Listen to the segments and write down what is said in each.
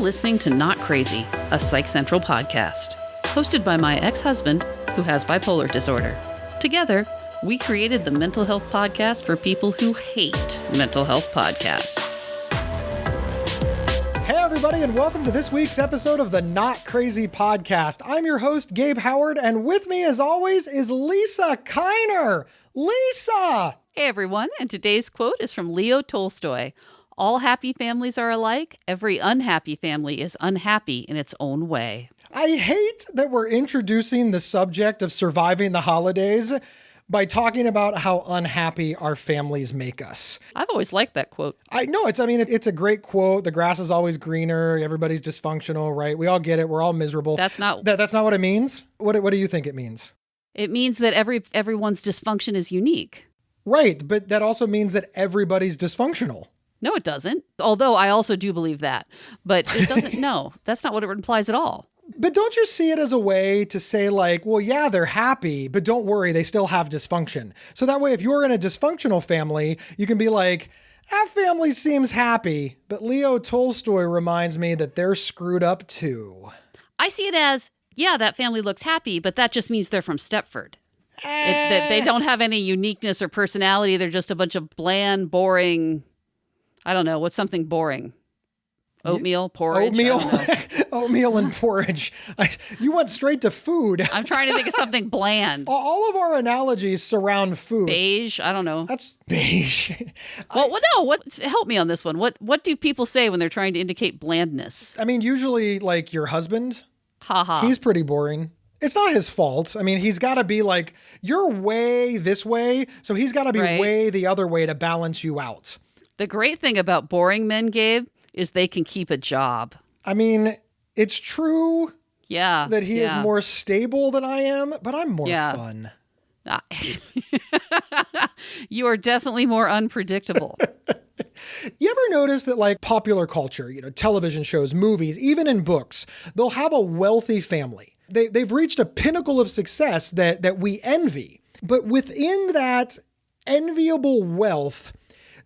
listening to Not Crazy, a Psych Central podcast, hosted by my ex-husband who has bipolar disorder. Together, we created the mental health podcast for people who hate mental health podcasts. Hey everybody, and welcome to this week's episode of the Not Crazy podcast. I'm your host, Gabe Howard, and with me as always is Lisa Kiner. Lisa! Hey everyone, and today's quote is from Leo Tolstoy. All happy families are alike. Every unhappy family is unhappy in its own way. I hate that we're introducing the subject of surviving the holidays by talking about how unhappy our families make us. I've always liked that quote. It's a great quote. The grass is always greener. Everybody's dysfunctional, right? We all get it. We're all miserable. That's not what it means? What do you think it means? It means that everyone's dysfunction is unique. Right, but that also means that everybody's dysfunctional. No, it doesn't. Although I also do believe that. But it doesn't, no, that's not what it implies at all. But don't you see it as a way to say like, well, yeah, they're happy, but don't worry, they still have dysfunction. So that way, if you're in a dysfunctional family, you can be like, that family seems happy, but Leo Tolstoy reminds me that they're screwed up too. I see it as, yeah, that family looks happy, but that just means they're from Stepford. They don't have any uniqueness or personality. They're just a bunch of bland, boring, I don't know, what's something boring? Oatmeal, porridge? Oatmeal and porridge. You went straight to food. I'm trying to think of something bland. All of our analogies surround food. Beige? I don't know. That's beige. Help me on this one. What do people say when they're trying to indicate blandness? I mean, usually like your husband. Ha. He's pretty boring. It's not his fault. I mean, he's got to be like, you're way this way, so he's got to be way the other way to balance you out. The great thing about boring men, Gabe, is they can keep a job. I mean, it's true that he is more stable than I am, but I'm more fun. You are definitely more unpredictable. You ever notice that like popular culture, television shows, movies, even in books, they'll have a wealthy family. They've reached a pinnacle of success that we envy. But within that enviable wealth,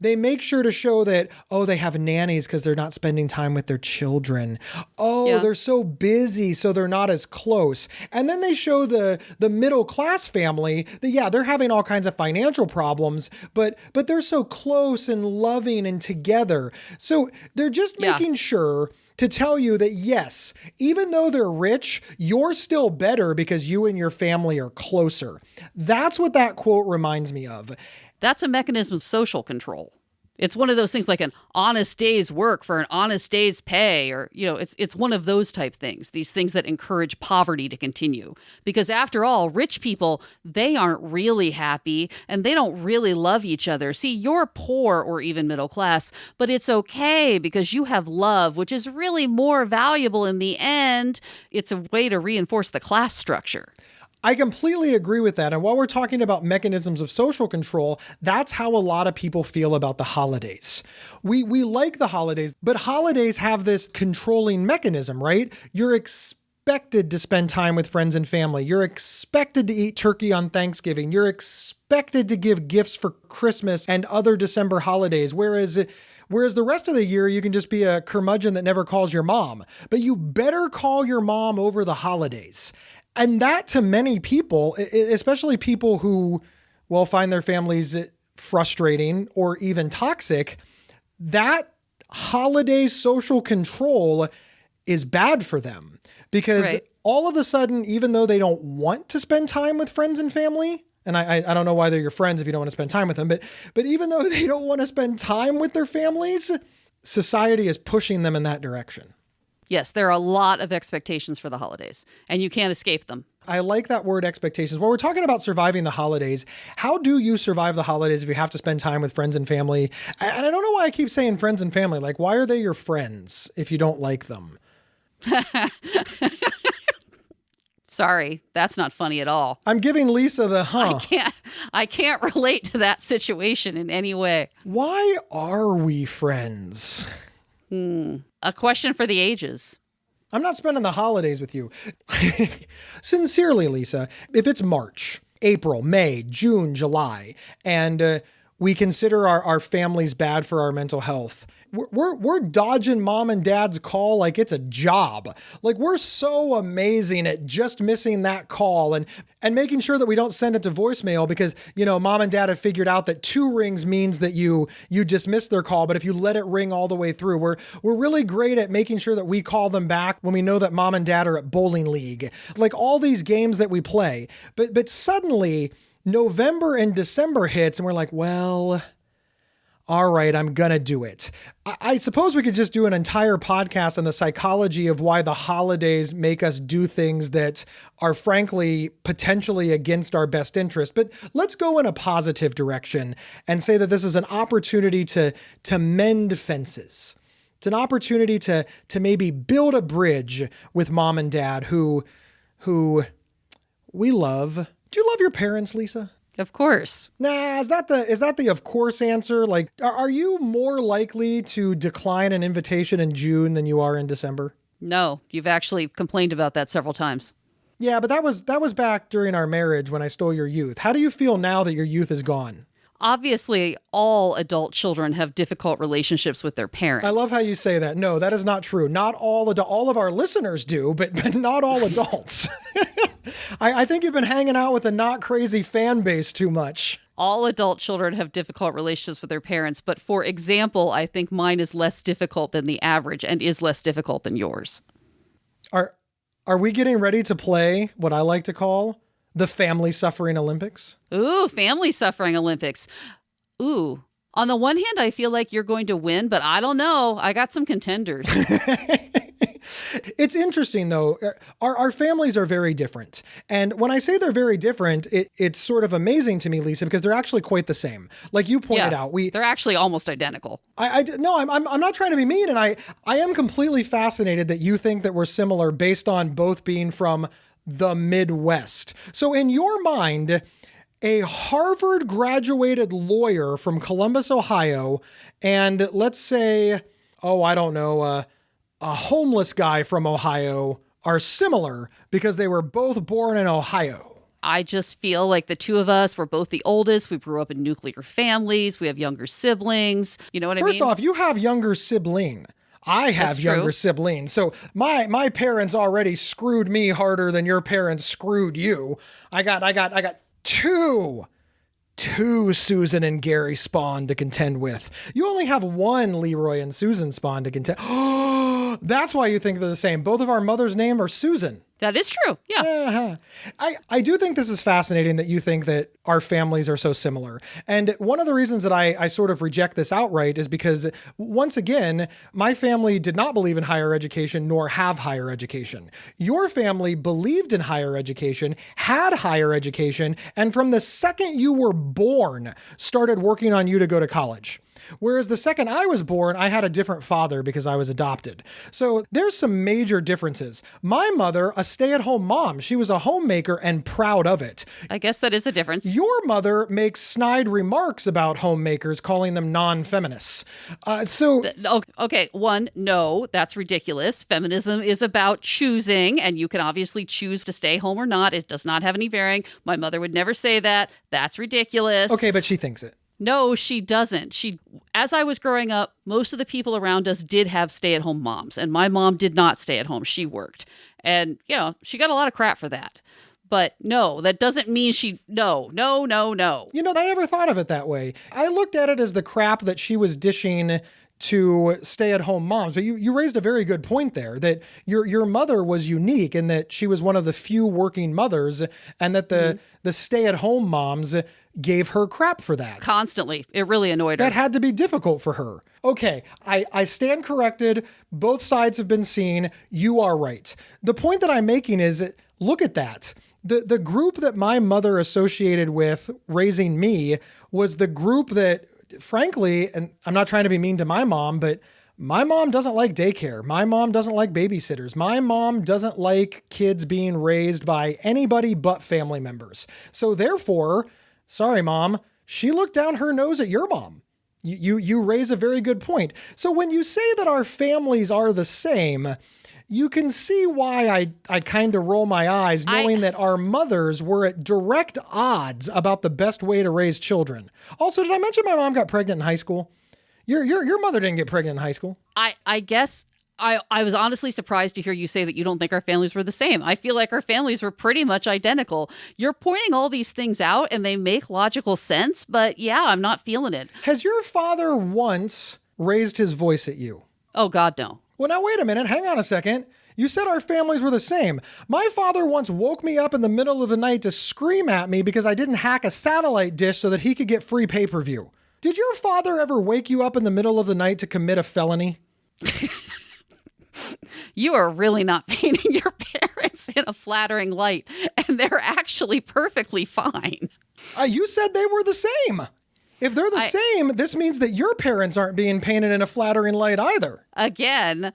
they make sure to show that, they have nannies because they're not spending time with their children. They're so busy, so they're not as close. And then they show the middle class family that, they're having all kinds of financial problems, but they're so close and loving and together. So they're just making sure to tell you that, yes, even though they're rich, you're still better because you and your family are closer. That's what that quote reminds me of. That's a mechanism of social control. It's one of those things like an honest day's work for an honest day's pay, or, it's one of those type things, these things that encourage poverty to continue. Because after all, rich people, they aren't really happy and they don't really love each other. See, you're poor or even middle class, but it's okay because you have love, which is really more valuable in the end. It's a way to reinforce the class structure. I completely agree with that. And while we're talking about mechanisms of social control, that's how a lot of people feel about the holidays. We like the holidays, but holidays have this controlling mechanism, right? You're expected to spend time with friends and family. You're expected to eat turkey on Thanksgiving. You're expected to give gifts for Christmas and other December holidays, whereas the rest of the year, you can just be a curmudgeon that never calls your mom. But you better call your mom over the holidays. And that to many people, especially people who, find their families frustrating or even toxic, that holiday social control is bad for them. Because all of a sudden, even though they don't want to spend time with friends and family, and I don't know why they're your friends if you don't want to spend time with them, but even though they don't want to spend time with their families, society is pushing them in that direction. Yes, there are a lot of expectations for the holidays, and you can't escape them. I like that word, expectations. While we're talking about surviving the holidays, how do you survive the holidays if you have to spend time with friends and family? And I don't know why I keep saying friends and family. Like, why are they your friends if you don't like them? Sorry, that's not funny at all. I'm giving Lisa the I can't relate to that situation in any way. Why are we friends? A question for the ages. I'm not spending the holidays with you. Sincerely, Lisa, if it's March, April, May, June, July, and we consider our families bad for our mental health, we're dodging mom and dad's call like it's a job. Like we're so amazing at just missing that call and making sure that we don't send it to voicemail because, mom and dad have figured out that 2 rings means that you dismiss their call. But if you let it ring all the way through, we're really great at making sure that we call them back when we know that mom and dad are at bowling league, like all these games that we play. But suddenly November and December hits and we're like, well, all right, I'm going to do it. I suppose we could just do an entire podcast on the psychology of why the holidays make us do things that are frankly potentially against our best interest. But let's go in a positive direction and say that this is an opportunity to mend fences. It's an opportunity to maybe build a bridge with mom and dad who we love. Do you love your parents, Lisa? Of course. Nah, is that the of course answer? Like, are you more likely to decline an invitation in June than you are in December? No, you've actually complained about that several times. Yeah, but that was back during our marriage when I stole your youth. How do you feel now that your youth is gone? Obviously, all adult children have difficult relationships with their parents. I love how you say that. No, that is not true. Not all of our listeners do, but not all adults. I think you've been hanging out with a not crazy fan base too much. All adult children have difficult relationships with their parents, but for example, I think mine is less difficult than the average and is less difficult than yours. Are we getting ready to play what I like to call the Family Suffering Olympics? Ooh, Family Suffering Olympics. Ooh. On the one hand, I feel like you're going to win, but I don't know. I got some contenders. It's interesting, though. Our families are very different. And when I say they're very different, it's sort of amazing to me, Lisa, because they're actually quite the same. Like you pointed out, they're actually almost identical. No, I'm not trying to be mean. And I am completely fascinated that you think that we're similar based on both being from the Midwest. So in your mind, a Harvard graduated lawyer from Columbus, Ohio, and let's say, a homeless guy from Ohio are similar because they were both born in Ohio. I just feel like the two of us, we're both the oldest. We grew up in nuclear families. We have younger siblings. You know what I mean? First off, you have younger sibling. I have younger siblings. So my parents already screwed me harder than your parents screwed you. I got two Susan and Gary Spawn to contend with. You only have one Leroy and Susan Spawn to contend. That's why you think they're the same. Both of our mother's name are Susan. That is true. Yeah. I do think this is fascinating that you think that our families are so similar. And one of the reasons that I sort of reject this outright is because, once again, my family did not believe in higher education nor have higher education. Your family believed in higher education, had higher education, and from the second you were born, started working on you to go to college. Whereas the second I was born, I had a different father because I was adopted. So there's some major differences. My mother, a stay-at-home mom, she was a homemaker and proud of it. I guess that is a difference. Your mother makes snide remarks about homemakers, calling them non-feminists. Okay, no, that's ridiculous. Feminism is about choosing, and you can obviously choose to stay home or not. It does not have any bearing. My mother would never say that. That's ridiculous. Okay, but she thinks it. No, she doesn't. As I was growing up, most of the people around us did have stay-at-home moms, and my mom did not stay at home. She worked. And, she got a lot of crap for that. But no, that doesn't mean no. I never thought of it that way. I looked at it as the crap that she was dishing to stay-at-home moms. But you raised a very good point there, that your mother was unique in that she was one of the few working mothers, and that the stay-at-home moms gave her crap for that. Constantly. It really annoyed her. That had to be difficult for her. Okay, I stand corrected. Both sides have been seen. You are right. The point that I'm making is, look at that. The group that my mother associated with raising me was the group that, frankly, and I'm not trying to be mean to my mom, but my mom doesn't like daycare. My mom doesn't like babysitters. My mom doesn't like kids being raised by anybody but family members. So therefore, sorry, Mom, she looked down her nose at your mom. You raise a very good point. So when you say that our families are the same, you can see why I kind of roll my eyes knowing that our mothers were at direct odds about the best way to raise children. Also, did I mention my mom got pregnant in high school? Your mother didn't get pregnant in high school. I guess I was honestly surprised to hear you say that you don't think our families were the same. I feel like our families were pretty much identical. You're pointing all these things out and they make logical sense, but yeah, I'm not feeling it. Has your father once raised his voice at you? Oh, God, no. Well, now wait a minute. Hang on a second. You said our families were the same. My father once woke me up in the middle of the night to scream at me because I didn't hack a satellite dish so that he could get free pay-per-view. Did your father ever wake you up in the middle of the night to commit a felony? You are really not painting your parents in a flattering light, and they're actually perfectly fine. You said they were the same. If they're the same, this means that your parents aren't being painted in a flattering light either. Again,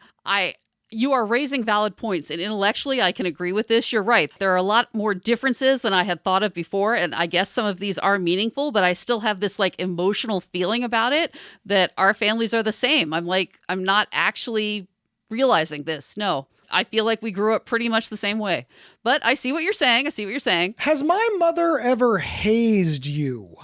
you are raising valid points, and intellectually, I can agree with this. You're right. There are a lot more differences than I had thought of before, and I guess some of these are meaningful, but I still have this like emotional feeling about it that our families are the same. I'm not actually realizing this. No, I feel like we grew up pretty much the same way. But I see what you're saying. Has my mother ever hazed you?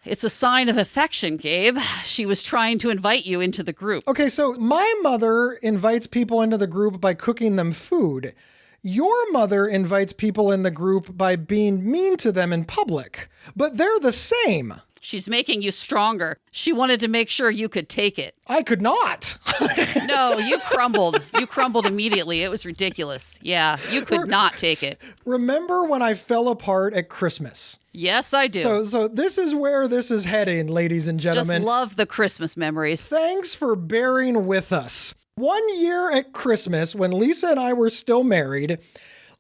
It's a sign of affection, Gabe. She was trying to invite you into the group. Okay, so my mother invites people into the group by cooking them food. Your mother invites people in the group by being mean to them in public. But they're the same. She's making you stronger. She wanted to make sure you could take it. I could not. No, you crumbled. You crumbled immediately. It was ridiculous. Yeah, you could not take it. Remember when I fell apart at Christmas? Yes, I do. So this is where this is heading, ladies and gentlemen. Just love the Christmas memories. Thanks for bearing with us. One year at Christmas, when Lisa and I were still married,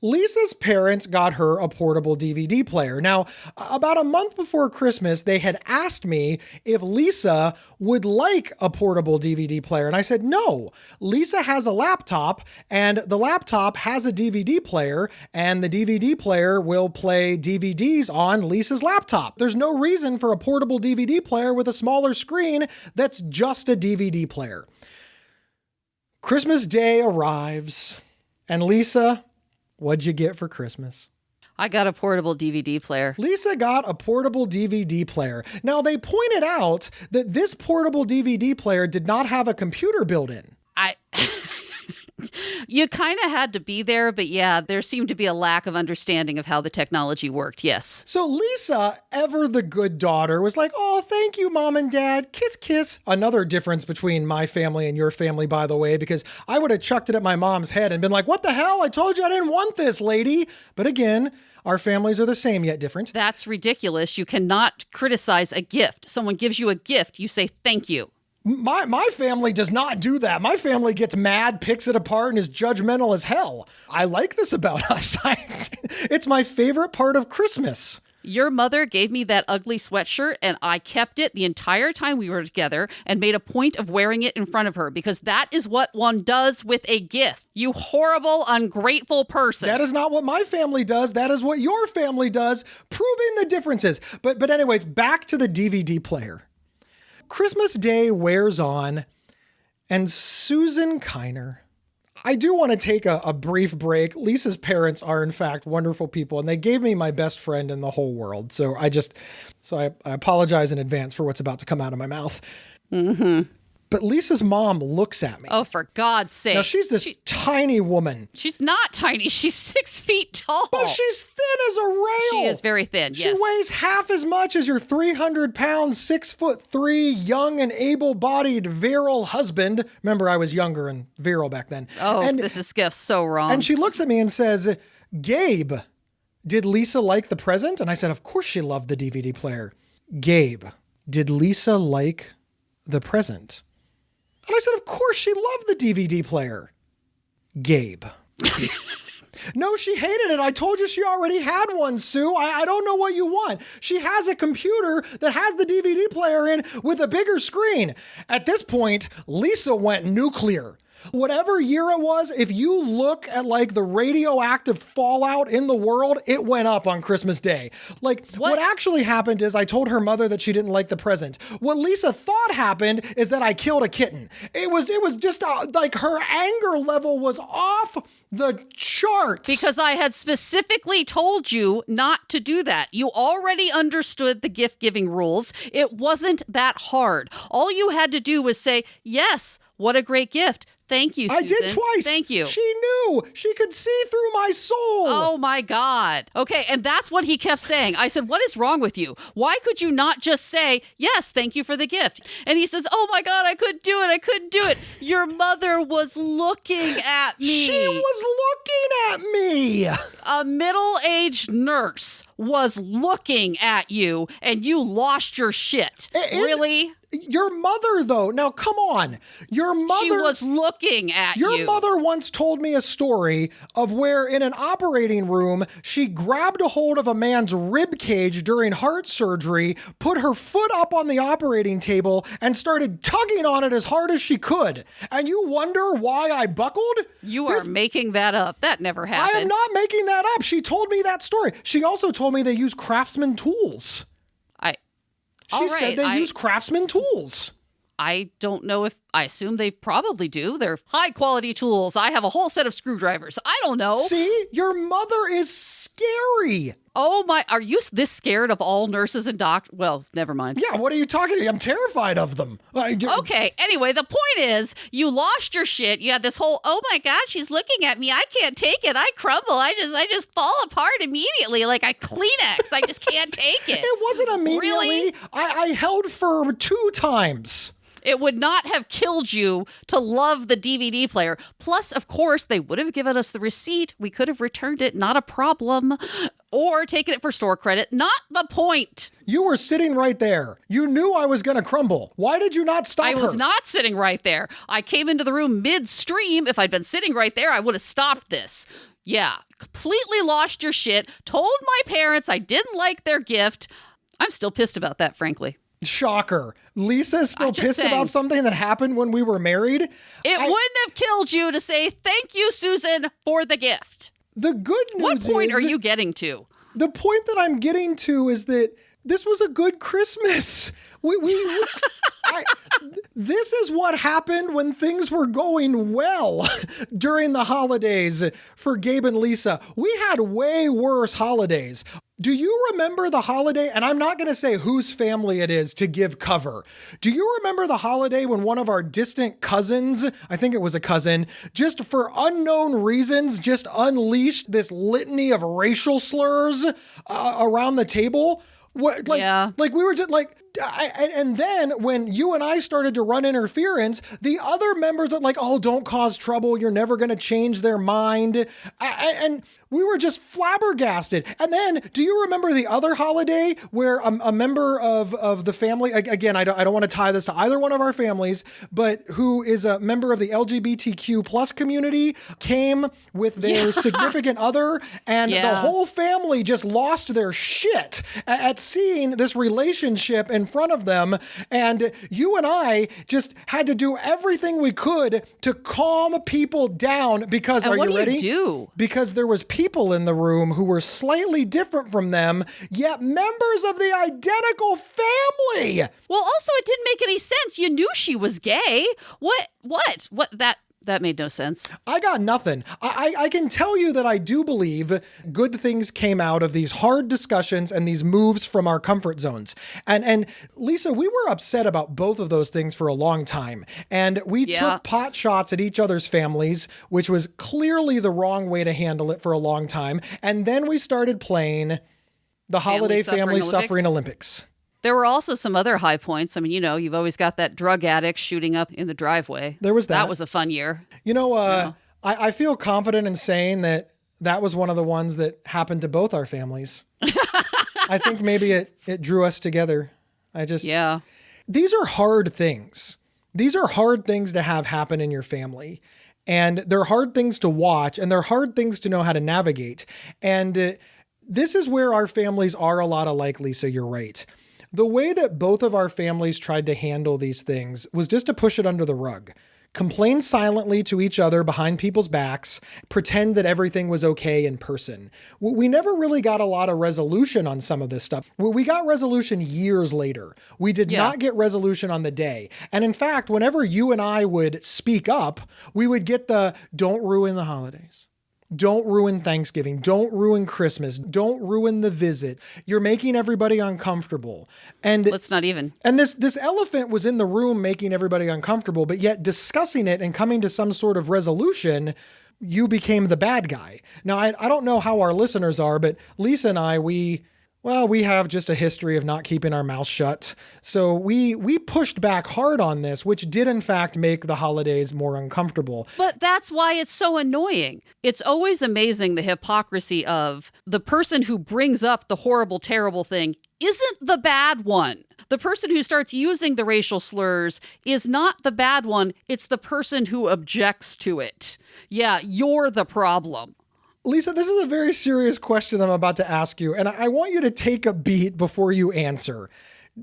Lisa's parents got her a portable DVD player. Now, about a month before Christmas, they had asked me if Lisa would like a portable DVD player. And I said, no, Lisa has a laptop and the laptop has a DVD player and the DVD player will play DVDs on Lisa's laptop. There's no reason for a portable DVD player with a smaller screen that's just a DVD player. Christmas Day arrives and Lisa, what'd you get for Christmas? I got a portable DVD player. Lisa got a portable DVD player. Now, they pointed out that this portable DVD player did not have a computer built in. You kind of had to be there, but yeah, there seemed to be a lack of understanding of how the technology worked, yes. So Lisa, ever the good daughter, was like, oh, thank you, Mom and Dad. Kiss, kiss. Another difference between my family and your family, by the way, because I would have chucked it at my mom's head and been like, what the hell? I told you I didn't want this, lady. But again, our families are the same yet different. That's ridiculous. You cannot criticize a gift. Someone gives you a gift, you say thank you. My family does not do that. My family gets mad, picks it apart, and is judgmental as hell. I like this about us. It's my favorite part of Christmas. Your mother gave me that ugly sweatshirt, and I kept it the entire time we were together and made a point of wearing it in front of her because that is what one does with a gift. You horrible, ungrateful person. That is not what my family does. That is what your family does, proving the differences. But anyways, back to the DVD player. Christmas Day wears on, and Susan Kiner. I do want to take a brief break. Lisa's parents are, in fact, wonderful people, and they gave me my best friend in the whole world. So I apologize in advance for what's about to come out of my mouth. Mm-hmm. But Lisa's mom looks at me. Oh, for God's sake. Now, she's this tiny woman. She's not tiny. She's 6 feet tall. But she's thin as a rail. She is very thin, yes. She weighs half as much as your 300-pound, 6'3", young and able-bodied, virile husband. Remember, I was younger and virile back then. Oh, this is so wrong. And she looks at me and says, Gabe, did Lisa like the present? And I said, of course she loved the DVD player. Gabe, did Lisa like the present? And I said, of course she loved the DVD player. Gabe. No, she hated it. I told you she already had one, Sue. I don't know what you want. She has a computer that has the DVD player in with a bigger screen. At this point, Lisa went nuclear. Whatever year it was, if you look at like the radioactive fallout in the world, it went up on Christmas Day. Like what actually happened is I told her mother that she didn't like the present. What Lisa thought happened is that I killed a kitten. It was just like her anger level was off the charts. Because I had specifically told you not to do that. You already understood the gift giving rules. It wasn't that hard. All you had to do was say, yes, what a great gift. Thank you, Susan. I did twice. Thank you. She knew. She could see through my soul. Oh, my God. Okay, and that's what he kept saying. I said, what is wrong with you? Why could you not just say, yes, thank you for the gift? And he says, oh, my God, I couldn't do it. I couldn't do it. Your mother was looking at me. She was looking at me. A middle-aged nurse was looking at you, and you lost your shit. Really? Your mother, though, now come on. Your mother. She was looking at you. Your mother once told me a story of where in an operating room, she grabbed a hold of a man's rib cage during heart surgery, put her foot up on the operating table, and started tugging on it as hard as she could. And you wonder why I buckled? You are making that up. That never happened. I am not making that up. She told me that story. She also told me they use Craftsman tools. She said they use Craftsman tools. I don't know if, I assume they probably do. They're high quality tools. I have a whole set of screwdrivers. I don't know. See, your mother is scary. Oh my, are you this scared of all nurses and doctors? Well, never mind. Yeah, what are you talking about? I'm terrified of them. Okay, anyway, the point is, you lost your shit. You had this whole, oh my God, she's looking at me. I can't take it. I crumble. I just fall apart immediately like a Kleenex. I just can't take it. It wasn't immediately. Really? I held firm 2 times. It would not have killed you to love the DVD player. Plus, of course, they would have given us the receipt. We could have returned it, not a problem. Or taken it for store credit. Not the point. You were sitting right there. You knew I was going to crumble. Why did you not stop her? I was not sitting right there. I came into the room midstream. If I'd been sitting right there, I would have stopped this. Yeah, completely lost your shit. Told my parents I didn't like their gift. I'm still pissed about that, frankly. Shocker. Lisa's still pissed saying, about something that happened when we were married? It wouldn't have killed you to say, thank you, Susan, for the gift. The good news What point are you getting to? The point that I'm getting to is that this was a good Christmas. This is what happened when things were going well during the holidays for Gabe and Lisa. We had way worse holidays. Do you remember the holiday? And I'm not going to say whose family it is to give cover. Do you remember the holiday when one of our distant cousins, I think it was a cousin, just for unknown reasons, just unleashed this litany of racial slurs around the table? Like we were just like, and then when you and I started to run interference, the other members are like, oh, don't cause trouble. You're never going to change their mind. And we were just flabbergasted. And then do you remember the other holiday where a member of the family, again, I don't want to tie this to either one of our families, but who is a member of the LGBTQ plus community came with their significant other, and the whole family just lost their shit at seeing this relationship in front of them. And you and I just had to do everything we could to calm people down because, and are you ready? What do you do? Because there was people in the room who were slightly different from them, yet members of the identical family. Well, also, it didn't make any sense. You knew she was gay. What? That made no sense. I got nothing. I can tell you that I do believe good things came out of these hard discussions and these moves from our comfort zones. And Lisa, we were upset about both of those things for a long time. And we took pot shots at each other's families, which was clearly the wrong way to handle it for a long time. And then we started playing the Holiday Family Suffering Olympics. There were also some other high points. I mean, you've always got that drug addict shooting up in the driveway. There was that. That was a fun year. I feel confident in saying that was one of the ones that happened to both our families. I think maybe it drew us together. These are hard things. These are hard things to have happen in your family. And they're hard things to watch, and they're hard things to know how to navigate. And this is where our families are a lot alike, Lisa. You're right. The way that both of our families tried to handle these things was just to push it under the rug. complain silently to each other behind people's backs, pretend that everything was okay in person. We never really got a lot of resolution on some of this stuff. We got resolution years later. We did not get resolution on the day. And in fact, whenever you and I would speak up, we would get the don't ruin the holidays. Don't ruin Thanksgiving. Don't ruin Christmas. Don't ruin the visit. You're making everybody uncomfortable. And let's not even. And this elephant was in the room making everybody uncomfortable, but yet discussing it and coming to some sort of resolution, you became the bad guy. Now, I don't know how our listeners are, but Lisa and I, we have just a history of not keeping our mouth shut. So we pushed back hard on this, which did in fact make the holidays more uncomfortable. But that's why it's so annoying. It's always amazing the hypocrisy of the person who brings up the horrible, terrible thing isn't the bad one. The person who starts using the racial slurs is not the bad one. It's the person who objects to it. Yeah, you're the problem. Lisa, this is a very serious question I'm about to ask you, and I want you to take a beat before you answer.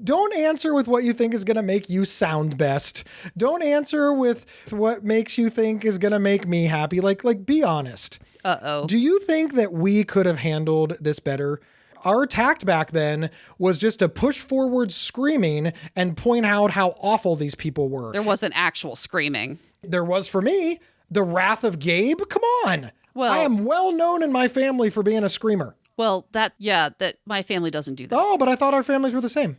Don't answer with what you think is going to make you sound best. Don't answer with what makes you think is going to make me happy. Like, be honest. Uh-oh. Do you think that we could have handled this better? Our tact back then was just to push forward screaming and point out how awful these people were. There wasn't actual screaming. There was for me. The wrath of Gabe? Come on. Well, I am well known in my family for being a screamer. Well, that my family doesn't do that. Oh, but I thought our families were the same.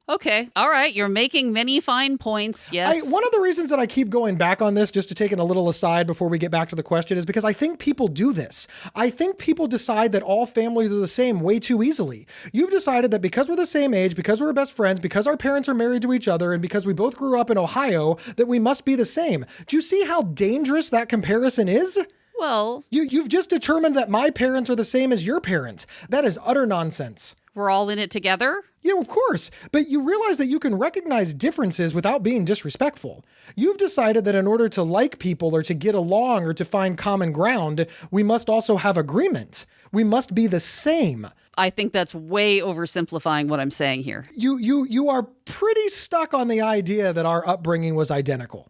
Okay. All right. You're making many fine points. Yes. One of the reasons that I keep going back on this, just to take it a little aside before we get back to the question, is because I think people do this. I think people decide that all families are the same way too easily. You've decided that because we're the same age, because we're best friends, because our parents are married to each other, and because we both grew up in Ohio, that we must be the same. Do you see how dangerous that comparison is? Well, you've just determined that my parents are the same as your parents. That is utter nonsense. We're all in it together? Yeah, of course. But you realize that you can recognize differences without being disrespectful. You've decided that in order to like people or to get along or to find common ground, we must also have agreement. We must be the same. I think that's way oversimplifying what I'm saying here. You are pretty stuck on the idea that our upbringing was identical.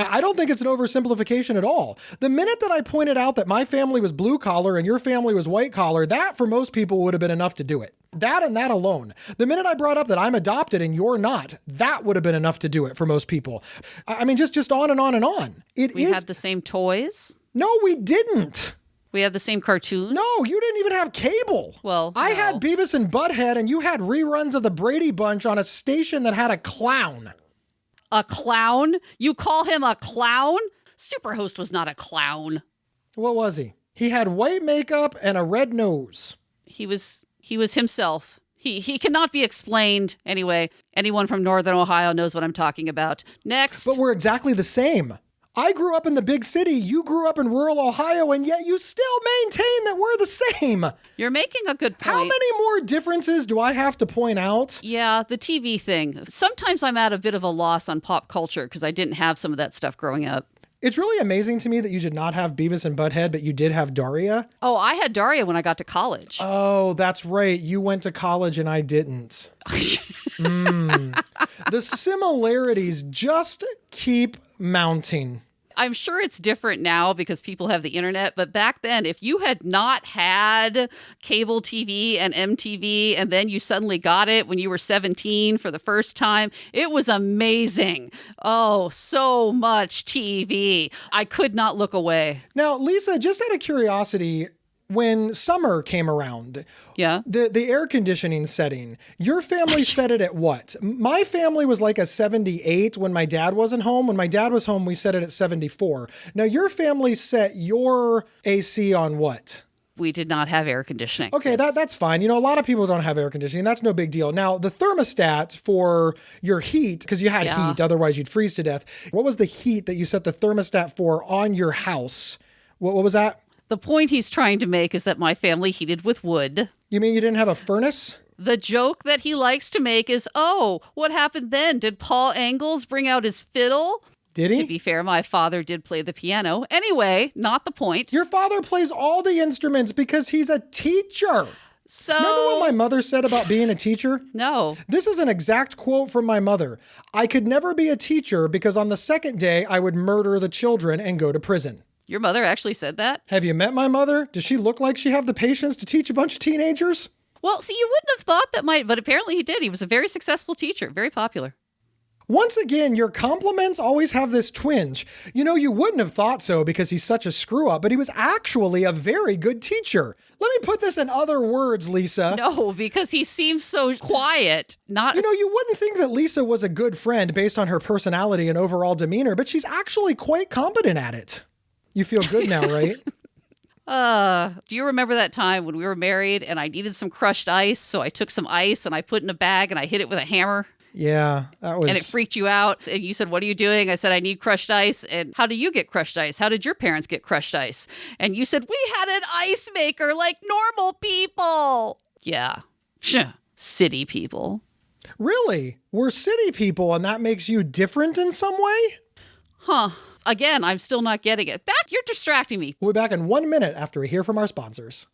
I don't think it's an oversimplification at all. The minute that I pointed out that my family was blue collar and your family was white collar, that for most people would have been enough to do it. That and that alone. The minute I brought up that I'm adopted and you're not, that would have been enough to do it for most people. I mean, just on and on and on. We had the same toys? No, we didn't. We had the same cartoons? No, you didn't even have cable. Well, I had Beavis and Butthead and you had reruns of the Brady Bunch on a station that had a clown. A clown? You call him a clown? Superhost was not a clown. What was he? He had white makeup and a red nose. He was himself. He cannot be explained. Anyway, anyone from Northern Ohio knows what I'm talking about. Next. But we're exactly the same. I grew up in the big city, you grew up in rural Ohio, and yet you still maintain that we're the same. You're making a good point. How many more differences do I have to point out? Yeah, the TV thing. Sometimes I'm at a bit of a loss on pop culture because I didn't have some of that stuff growing up. It's really amazing to me that you did not have Beavis and Butthead, but you did have Daria. Oh, I had Daria when I got to college. Oh, that's right. You went to college and I didn't. The similarities just keep mounting. I'm sure it's different now because people have the internet, but back then, if you had not had cable TV and MTV, and then you suddenly got it when you were 17 for the first time, it was amazing. Oh, so much TV. I could not look away. Now, Lisa, just out of curiosity, when summer came around, the air conditioning setting, your family set it at what? My family was like a 78 when my dad wasn't home. When my dad was home, we set it at 74. Now, your family set your AC on what? We did not have air conditioning. Okay, that's fine. You know, a lot of people don't have air conditioning. That's no big deal. Now, the thermostat for your heat, because you had heat, otherwise you'd freeze to death. What was the heat that you set the thermostat for on your house? What was that? The point he's trying to make is that my family heated with wood. You mean you didn't have a furnace? The joke that he likes to make is, oh, what happened then? Did Paul Engels bring out his fiddle? Did he? To be fair, my father did play the piano. Anyway, not the point. Your father plays all the instruments because he's a teacher. So, remember what my mother said about being a teacher? No. This is an exact quote from my mother. I could never be a teacher because on the second day, I would murder the children and go to prison. Your mother actually said that? Have you met my mother? Does she look like she have the patience to teach a bunch of teenagers? Well, see, you wouldn't have thought that might, but apparently he did. He was a very successful teacher, very popular. Once again, your compliments always have this twinge. You know, you wouldn't have thought so because he's such a screw up, but he was actually a very good teacher. Let me put this in other words, Lisa. No, because he seems so quiet. You wouldn't think that Lisa was a good friend based on her personality and overall demeanor, but she's actually quite competent at it. You feel good now, right? Do you remember that time when we were married and I needed some crushed ice? So I took some ice and I put it in a bag and I hit it with a hammer. Yeah, that was... And it freaked you out. And you said, what are you doing? I said, I need crushed ice. And how do you get crushed ice? How did your parents get crushed ice? And you said, we had an ice maker like normal people. Yeah. City people. Really? We're city people and that makes you different in some way? Huh. Again, I'm still not getting it. You're distracting me. We'll be back in 1 minute after we hear from our sponsors.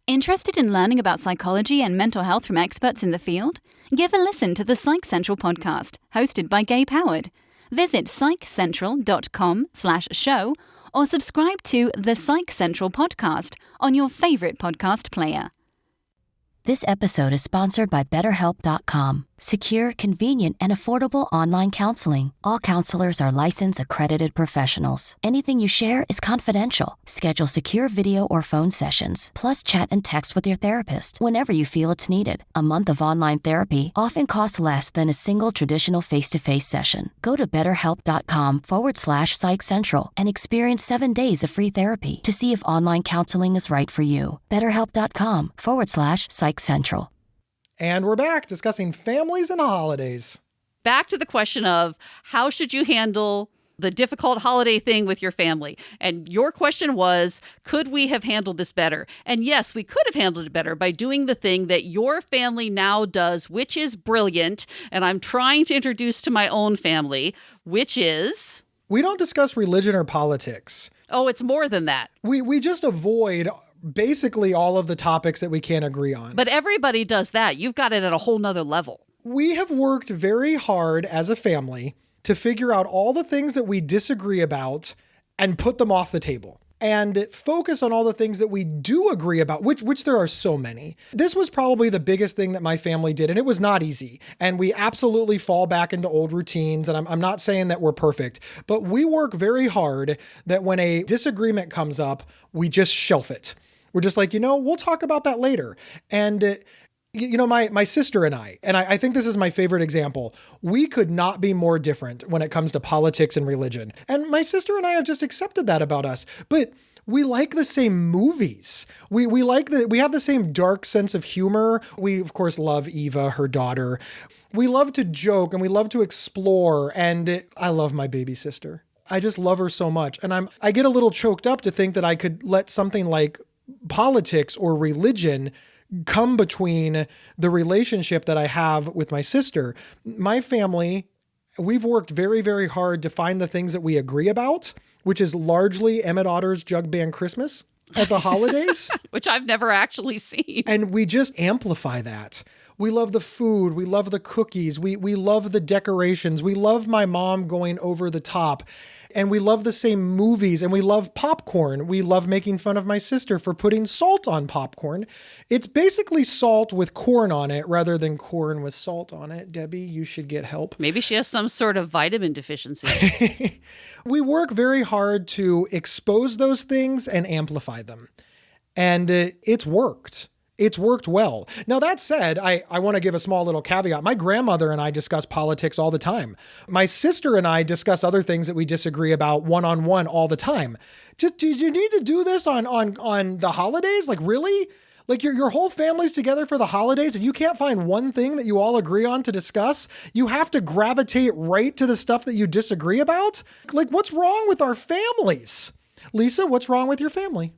Interested in learning about psychology and mental health from experts in the field? Give a listen to the Psych Central Podcast, hosted by Gabe Howard. Visit psychcentral.com/show or subscribe to the Psych Central Podcast on your favorite podcast player. This episode is sponsored by BetterHelp.com. Secure, convenient, and affordable online counseling. All counselors are licensed, accredited professionals. Anything you share is confidential. Schedule secure video or phone sessions, plus chat and text with your therapist whenever you feel it's needed. A month of online therapy often costs less than a single traditional face-to-face session. Go to BetterHelp.com/Psych Central and experience 7 days of free therapy to see if online counseling is right for you. BetterHelp.com/Psych Central. And we're back discussing families and holidays. Back to the question of how should you handle the difficult holiday thing with your family? And your question was, could we have handled this better? And yes, we could have handled it better by doing the thing that your family now does, which is brilliant. And I'm trying to introduce to my own family, which is... We don't discuss religion or politics. Oh, it's more than that. We just avoid basically all of the topics that we can't agree on. But everybody does that. You've got it at a whole nother level. We have worked very hard as a family to figure out all the things that we disagree about and put them off the table and focus on all the things that we do agree about, which there are so many. This was probably the biggest thing that my family did, and it was not easy. And we absolutely fall back into old routines, and I'm not saying that we're perfect, but we work very hard that when a disagreement comes up, we just shelf it. We're just like, we'll talk about that later. And my sister and I think this is my favorite example. We could not be more different when it comes to politics and religion. And my sister and I have just accepted that about us. But we like the same movies. We have the same dark sense of humor. We, of course, love Eva, her daughter. We love to joke and we love to explore. And I love my baby sister. I just love her so much. And I get a little choked up to think that I could let something like politics or religion come between the relationship that I have with my sister. My family, we've worked very, very hard to find the things that we agree about, which is largely Emmett Otter's Jug Band Christmas at the holidays. Which I've never actually seen. And we just amplify that. We love the food. We love the cookies. We love the decorations. We love my mom going over the top. And we love the same movies, and we love popcorn. We love making fun of my sister for putting salt on popcorn. It's basically salt with corn on it rather than corn with salt on it. Debbie, you should get help. Maybe she has some sort of vitamin deficiency. We work very hard to expose those things and amplify them. And it's worked. It's worked well. Now, that said, I want to give a small little caveat. My grandmother and I discuss politics all the time. My sister and I discuss other things that we disagree about one-on-one all the time. Just, do you need to do this on the holidays? Like, really? Like, your whole family's together for the holidays and you can't find one thing that you all agree on to discuss? You have to gravitate right to the stuff that you disagree about? Like, what's wrong with our families? Lisa, what's wrong with your family?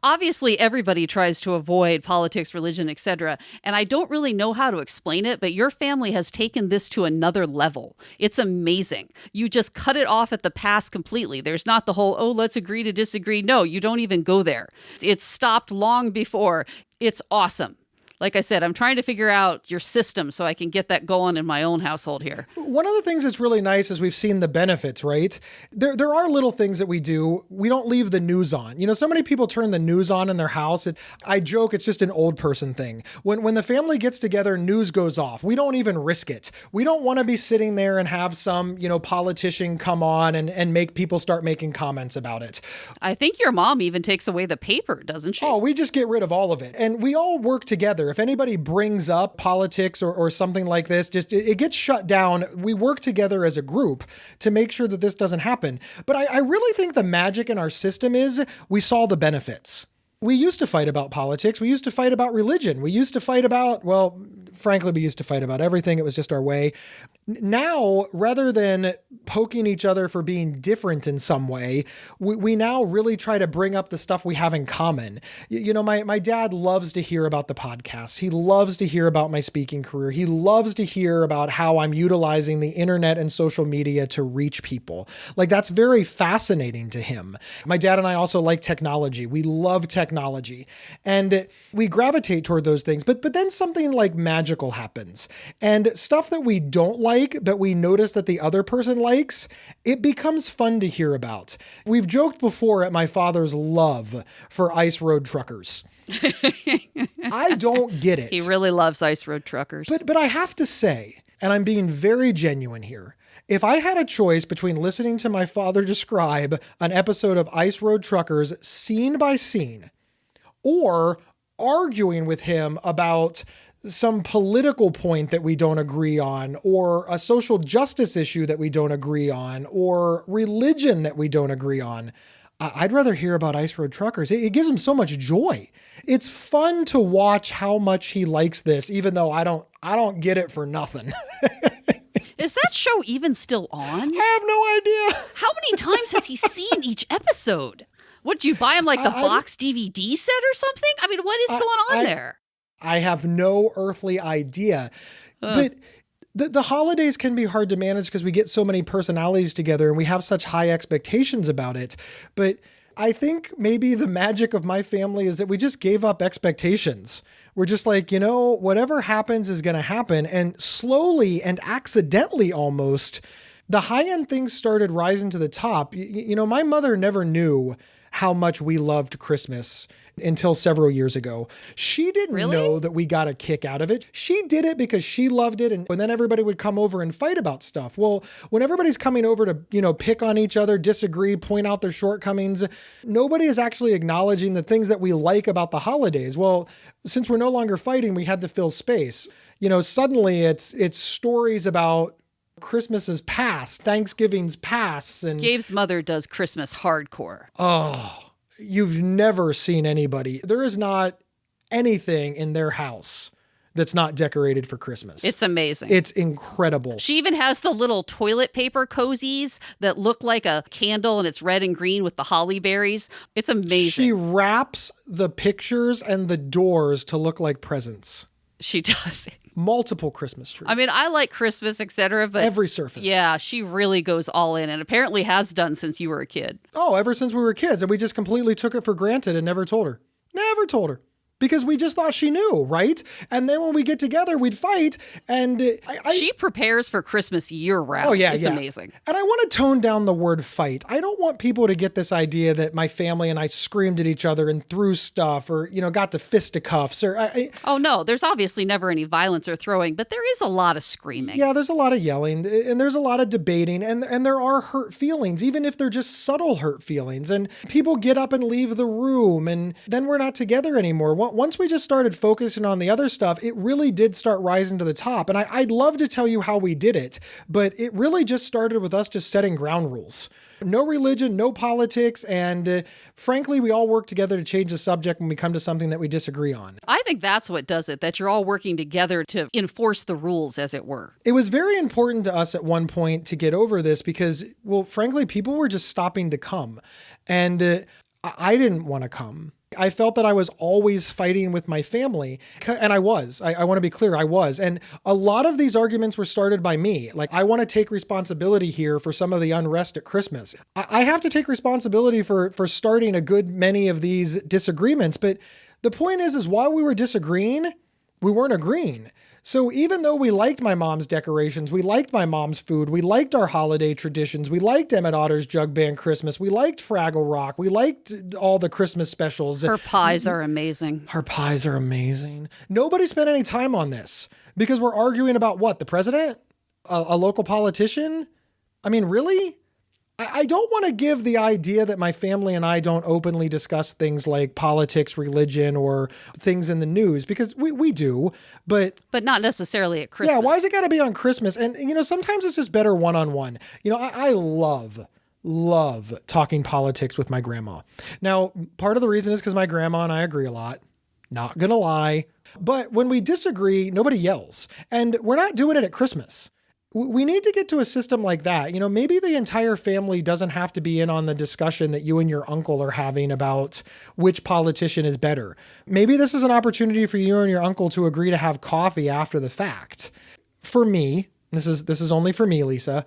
Obviously, everybody tries to avoid politics, religion, etc. And I don't really know how to explain it, but your family has taken this to another level. It's amazing. You just cut it off at the pass completely. There's not the whole, let's agree to disagree. No, you don't even go there. It's stopped long before. It's awesome. Like I said, I'm trying to figure out your system so I can get that going in my own household here. One of the things that's really nice is we've seen the benefits, right? There are little things that we do. We don't leave the news on. So many people turn the news on in their house. I joke, it's just an old person thing. When the family gets together, news goes off. We don't even risk it. We don't want to be sitting there and have some, politician come on and make people start making comments about it. I think your mom even takes away the paper, doesn't she? Oh, we just get rid of all of it. And we all work together. If anybody brings up politics or something like this, it gets shut down. We work together as a group to make sure that this doesn't happen. But I really think the magic in our system is we saw the benefits. We used to fight about politics. We used to fight about religion. We used to fight about, frankly, we used to fight about everything. It was just our way. Now, rather than poking each other for being different in some way, we now really try to bring up the stuff we have in common. My dad loves to hear about the podcast. He loves to hear about my speaking career. He loves to hear about how I'm utilizing the internet and social media to reach people. That's very fascinating to him. My dad and I also like technology. We love technology and we gravitate toward those things. But then something like magical happens and stuff that we don't like, but we notice that the other person likes, it becomes fun to hear about. We've joked before at my father's love for ice road truckers. I don't get it. He really loves ice road truckers. But I have to say, and I'm being very genuine here, if I had a choice between listening to my father describe an episode of Ice Road Truckers scene by scene or arguing with him about some political point that we don't agree on, or a social justice issue that we don't agree on, or religion that we don't agree on, I'd rather hear about Ice Road Truckers. It gives him so much joy. It's fun to watch how much he likes this, even though I don't get it for nothing. Is that show even still on? I have no idea. How many times has he seen each episode? What, did you buy him the box DVD set or something? I mean, what is going on there? I have no earthly idea. But the holidays can be hard to manage because we get so many personalities together and we have such high expectations about it. But I think maybe the magic of my family is that we just gave up expectations. We're just like, whatever happens is going to happen. And slowly and accidentally almost, the high-end things started rising to the top. My mother never knew how much we loved Christmas until several years ago. She didn't know that we got a kick out of it. She did it because she loved it. And then everybody would come over and fight about stuff. Well, when everybody's coming over to, pick on each other, disagree, point out their shortcomings, nobody is actually acknowledging the things that we like about the holidays. Well, since we're no longer fighting, we had to fill space. Suddenly it's stories about Christmas is past, Thanksgiving's past. And Gabe's mother does Christmas hardcore. Oh, you've never seen anybody. There is not anything in their house that's not decorated for Christmas. It's amazing. It's incredible. She even has the little toilet paper cozies that look like a candle and it's red and green with the holly berries. It's amazing. She wraps the pictures and the doors to look like presents. She does. Multiple Christmas trees. I mean, I like Christmas, etc., but every surface. Yeah, she really goes all in and apparently has done since you were a kid. Oh, ever since we were kids. And we just completely took it for granted and never told her. Never told her. Because we just thought she knew, right? And then when we get together, we'd fight. And she prepares for Christmas year round. Oh, yeah. It's amazing. And I want to tone down the word fight. I don't want people to get this idea that my family and I screamed at each other and threw stuff or, got to fisticuffs. Oh, no, there's obviously never any violence or throwing, but there is a lot of screaming. Yeah, there's a lot of yelling and there's a lot of debating and there are hurt feelings, even if they're just subtle hurt feelings. And people get up and leave the room and then we're not together anymore. Once we just started focusing on the other stuff, it really did start rising to the top. And I'd love to tell you how we did it, but it really just started with us just setting ground rules. No religion, no politics, and frankly, we all work together to change the subject when we come to something that we disagree on. I think that's what does it, that you're all working together to enforce the rules, as it were. It was very important to us at one point to get over this because, well, frankly, people were just stopping to come. And I didn't want to come. I felt that I was always fighting with my family. And I was. I want to be clear, I was. And a lot of these arguments were started by me. Like, I want to take responsibility here for some of the unrest at Christmas. I have to take responsibility for starting a good many of these disagreements. But the point is while we were disagreeing, we weren't agreeing. So even though we liked my mom's decorations, we liked my mom's food, we liked our holiday traditions, we liked Emmett Otter's Jug Band Christmas, we liked Fraggle Rock, we liked all the Christmas specials. Her pies are amazing. Her pies are amazing. Nobody spent any time on this because we're arguing about what? The president? A local politician? I mean, really? I don't want to give the idea that my family and I don't openly discuss things like politics, religion, or things in the news, because we do, but not necessarily at Christmas. Yeah, why is it got to be on Christmas? And, sometimes it's just better one-on-one. I love talking politics with my grandma. Now, part of the reason is because my grandma and I agree a lot. Not going to lie. But when we disagree, nobody yells. And we're not doing it at Christmas. We need to get to a system like that. Maybe the entire family doesn't have to be in on the discussion that you and your uncle are having about which politician is better. Maybe this is an opportunity for you and your uncle to agree to have coffee after the fact. For me, this is only for me, Lisa,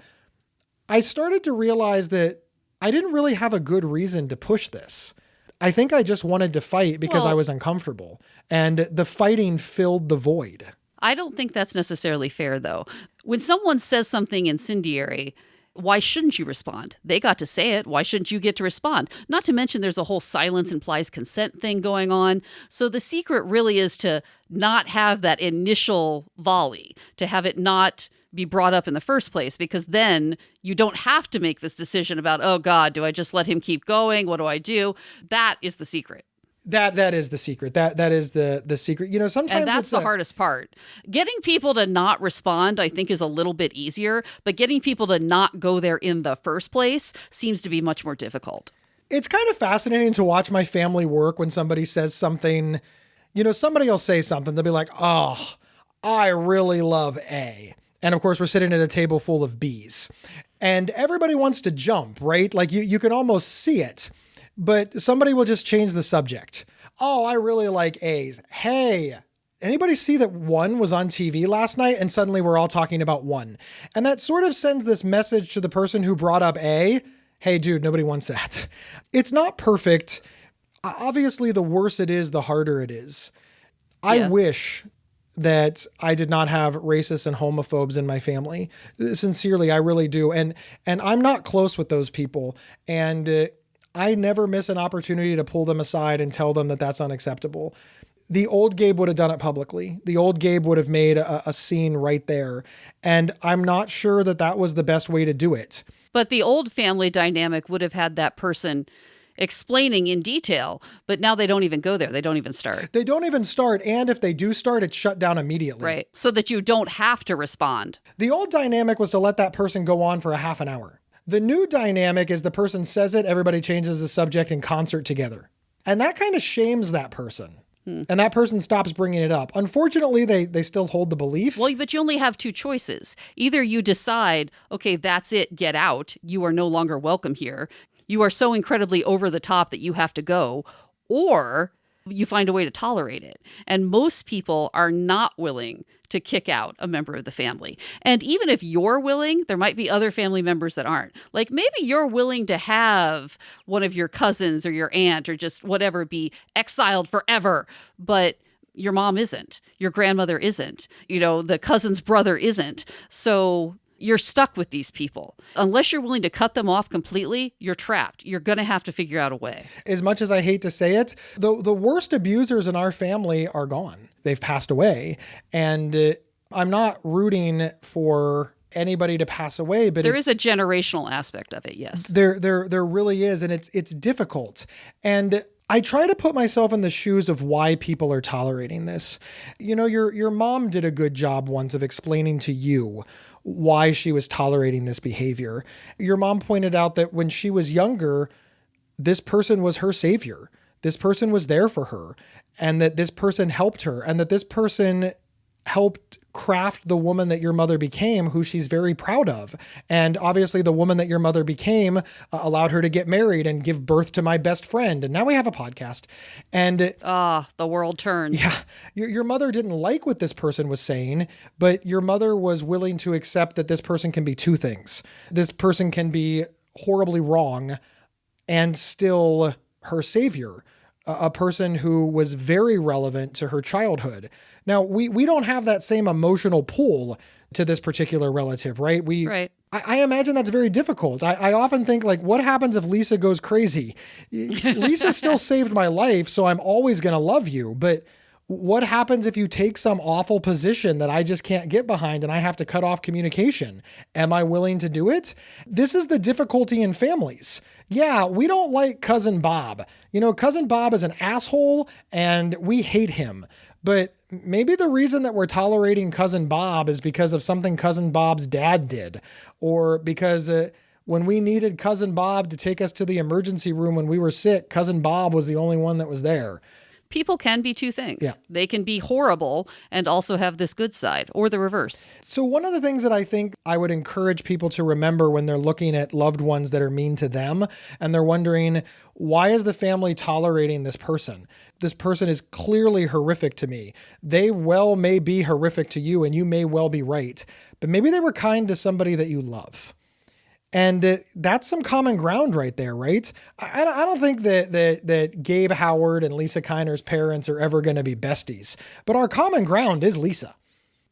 I started to realize that I didn't really have a good reason to push this. I think I just wanted to fight because I was uncomfortable, and the fighting filled the void. I don't think that's necessarily fair, though. When someone says something incendiary, why shouldn't you respond? They got to say it. Why shouldn't you get to respond? Not to mention there's a whole silence implies consent thing going on. So the secret really is to not have that initial volley, to have it not be brought up in the first place, because then you don't have to make this decision about, oh God, do I just let him keep going? What do I do? That is the secret. That is the secret. That is the secret. Sometimes and that's the hardest part. Getting people to not respond, I think, is a little bit easier, but getting people to not go there in the first place seems to be much more difficult. It's kind of fascinating to watch my family work when somebody says something. Somebody will say something. They'll be like, "Oh, I really love A." And of course, we're sitting at a table full of B's. And everybody wants to jump, right? Like you can almost see it. But somebody will just change the subject. Oh, I really like A's. Hey, anybody see that 1 was on TV last night? And suddenly we're all talking about 1. And that sort of sends this message to the person who brought up A. Hey, dude, nobody wants that. It's not perfect. Obviously, the worse it is, the harder it is. Yeah. I wish that I did not have racists and homophobes in my family. Sincerely, I really do. And I'm not close with those people. And I never miss an opportunity to pull them aside and tell them that that's unacceptable. The old Gabe would have done it publicly. The old Gabe would have made a scene right there. And I'm not sure that was the best way to do it. But the old family dynamic would have had that person explaining in detail, but now they don't even go there. They don't even start. They don't even start. And if they do start, it's shut down immediately. Right. So that you don't have to respond. The old dynamic was to let that person go on for a half an hour. The new dynamic is the person says it, everybody changes the subject in concert together. And that kind of shames that person. And that person stops bringing it up. Unfortunately, they still hold the belief. Well, but you only have 2 choices. Either you decide, okay, that's it, get out. You are no longer welcome here. You are so incredibly over the top that you have to go. Or you find a way to tolerate it. And most people are not willing to kick out a member of the family. And even if you're willing, there might be other family members that aren't. Like maybe you're willing to have one of your cousins or your aunt or just whatever be exiled forever, but your mom isn't. Your grandmother isn't. The cousin's brother isn't. So you're stuck with these people. Unless you're willing to cut them off completely, you're trapped. You're going to have to figure out a way. As much as I hate to say it, the worst abusers in our family are gone. They've passed away. And I'm not rooting for anybody to pass away, but there is a generational aspect of it, yes. There really is. And it's difficult. And I try to put myself in the shoes of why people are tolerating this. Your mom did a good job once of explaining to you why she was tolerating this behavior. Your mom pointed out that when she was younger, this person was her savior. This person was there for her, and that this person helped her, and that this person helped craft the woman that your mother became, who she's very proud of. And obviously the woman that your mother became allowed her to get married and give birth to my best friend. And now we have a podcast. And the world turns. Yeah. Your mother didn't like what this person was saying, but your mother was willing to accept that this person can be 2 things. This person can be horribly wrong and still her savior. a person who was very relevant to her childhood. Now, we don't have that same emotional pull to this particular relative, right? Right. I imagine that's very difficult. I often think, like, what happens if Lisa goes crazy? Lisa still saved my life, so I'm always going to love you. But what happens if you take some awful position that I just can't get behind and I have to cut off communication? Am I willing to do it? This is the difficulty in families. Yeah, we don't like Cousin Bob. Cousin Bob is an asshole and we hate him. But maybe the reason that we're tolerating Cousin Bob is because of something Cousin Bob's dad did, or because when we needed Cousin Bob to take us to the emergency room when we were sick, Cousin Bob was the only one that was there. People can be two things. Yeah. They can be horrible and also have this good side, or the reverse. So one of the things that I think I would encourage people to remember when they're looking at loved ones that are mean to them, and they're wondering, why is the family tolerating this person? This person is clearly horrific to me. They may be horrific to you, and you may well be right, but maybe they were kind to somebody that you love. And that's some common ground right there, right? I don't think that Gabe Howard and Lisa Kiner's parents are ever going to be besties. But our common ground is Lisa.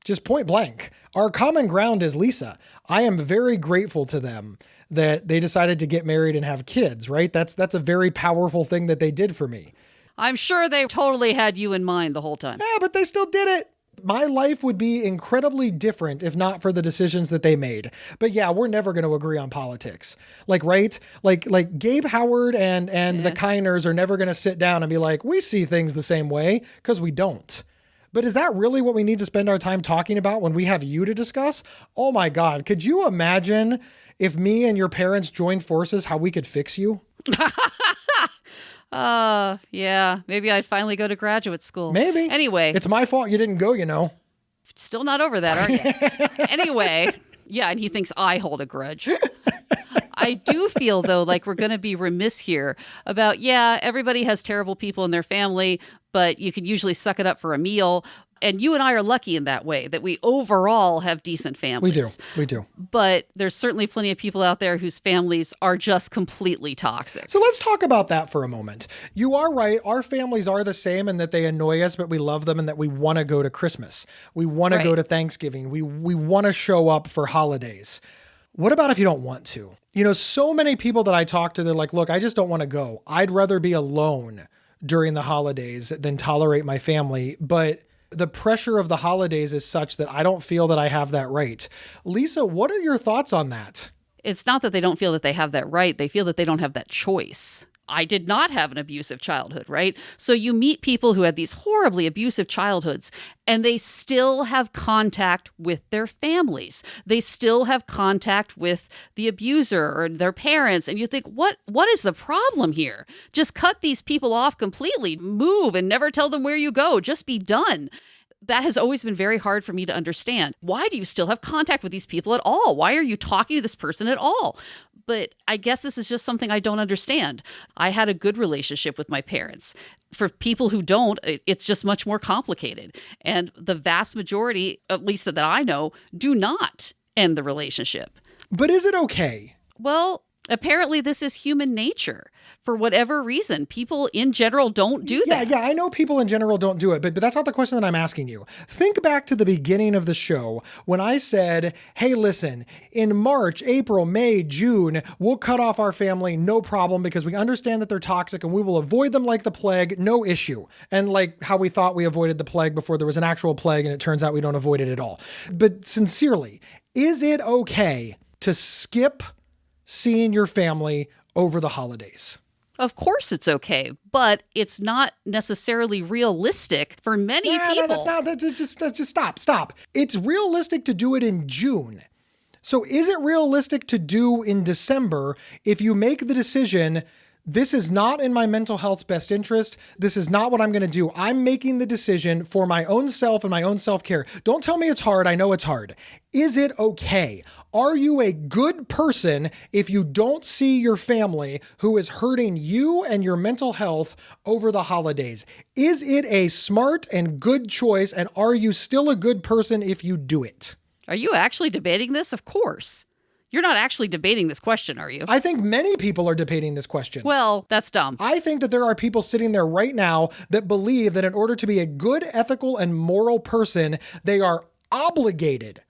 Just point blank. Our common ground is Lisa. I am very grateful to them that they decided to get married and have kids, right? That's a very powerful thing that they did for me. I'm sure they totally had you in mind the whole time. Yeah, but they still did it. My life would be incredibly different if not for the decisions that they made. But yeah, we're never going to agree on politics. Right? Like Gabe Howard and the Kiners are never going to sit down and be like, we see things the same way, because we don't. But is that really what we need to spend our time talking about when we have you to discuss? Oh my God, could you imagine if me and your parents joined forces, how we could fix you? Yeah, maybe I'd finally go to graduate school. Maybe. Anyway. It's my fault you didn't go, Still not over that, aren't you? Anyway. Yeah, and he thinks I hold a grudge. I do feel, though, like we're going to be remiss here about, everybody has terrible people in their family, but you can usually suck it up for a meal. And you and I are lucky in that way, that we overall have decent families. We do. But there's certainly plenty of people out there whose families are just completely toxic. So let's talk about that for a moment. You are right. Our families are the same in that they annoy us, but we love them and that we want to go to Christmas. We want to go to Thanksgiving. We want to show up for holidays. What about if you don't want to? So many people that I talk to, they're like, look, I just don't want to go. I'd rather be alone during the holidays than tolerate my family. But the pressure of the holidays is such that I don't feel that I have that right. Lisa, what are your thoughts on that? It's not that they don't feel that they have that right. They feel that they don't have that choice. I did not have an abusive childhood, right? So you meet people who had these horribly abusive childhoods, and they still have contact with their families. They still have contact with the abuser or their parents. And you think, what is the problem here? Just cut these people off completely, move and never tell them where you go. Just be done. That has always been very hard for me to understand. Why do you still have contact with these people at all? Why are you talking to this person at all? But I guess this is just something I don't understand. I had a good relationship with my parents. For people who don't, it's just much more complicated. And the vast majority, at least that I know, do not end the relationship. But is it okay? Well, apparently this is human nature. For whatever reason, people in general don't do that. Yeah, I know people in general don't do it, but that's not the question that I'm asking you. Think back to the beginning of the show when I said, hey, listen, in March, April, May, June, we'll cut off our family, no problem, because we understand that they're toxic and we will avoid them like the plague, no issue. And like how we thought we avoided the plague before there was an actual plague, and it turns out we don't avoid it at all. But sincerely, is it okay to skip seeing your family over the holidays? Of course it's okay, but it's not necessarily realistic for many people. No, that's not. Just stop. It's realistic to do it in June. So is it realistic to do in December if you make the decision, this is not in my mental health's best interest. This is not what I'm going to do. I'm making the decision for my own self and my own self-care. Don't tell me it's hard. I know it's hard. Is it okay? Are you a good person if you don't see your family who is hurting you and your mental health over the holidays? Is it a smart and good choice? And are you still a good person if you do it? Are you actually debating this? Of course. You're not actually debating this question, are you? I think many people are debating this question. Well, that's dumb. I think that there are people sitting there right now that believe that in order to be a good, ethical, and moral person, they are obligated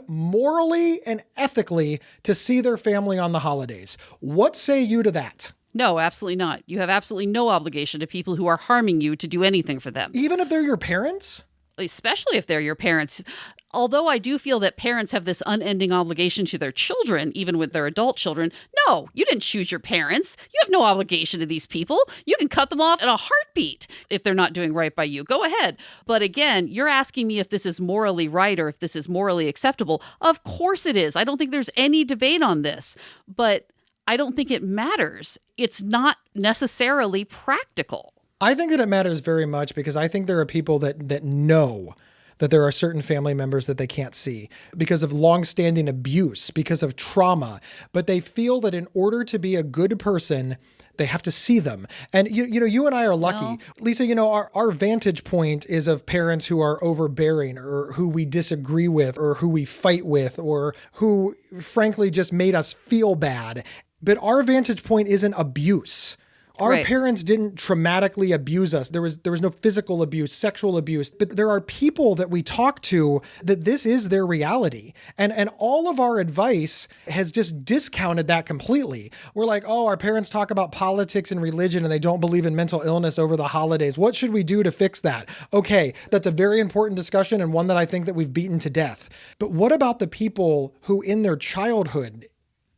morally and ethically to see their family on the holidays. What say you to that? No, absolutely not. You have absolutely no obligation to people who are harming you to do anything for them. Even if they're your parents? Especially if they're your parents. Although I do feel that parents have this unending obligation to their children, even with their adult children. No, you didn't choose your parents. You have no obligation to these people. You can cut them off in a heartbeat if they're not doing right by you. Go ahead. But again, you're asking me if this is morally right or if this is morally acceptable. Of course it is. I don't think there's any debate on this. But I don't think it matters. It's not necessarily practical. I think that it matters very much because I think there are people that know that there are certain family members that they can't see because of longstanding abuse, because of trauma, but they feel that in order to be a good person, they have to see them. And you and I are lucky. Well, Lisa, our vantage point is of parents who are overbearing or who we disagree with or who we fight with or who frankly just made us feel bad. But our vantage point isn't abuse. Our right. parents didn't traumatically abuse us. There was no physical abuse, sexual abuse, but there are people that we talk to that this is their reality. And all of our advice has just discounted that completely. We're like, oh, our parents talk about politics and religion and they don't believe in mental illness over the holidays. What should we do to fix that? Okay, that's a very important discussion and one that I think that we've beaten to death. But what about the people who in their childhood,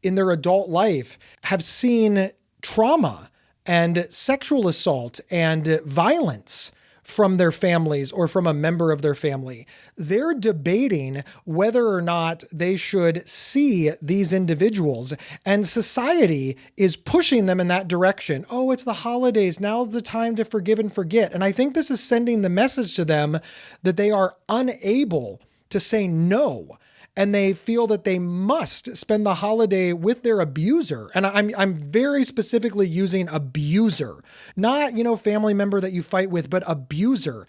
in their adult life, have seen trauma and sexual assault and violence from their families or from a member of their family? They're debating whether or not they should see these individuals, and society is pushing them in that direction. Oh, it's the holidays. Now's the time to forgive and forget. And I think this is sending the message to them that they are unable to say no. And they feel that they must spend the holiday with their abuser. And I'm very specifically using abuser, not, family member that you fight with, but abuser.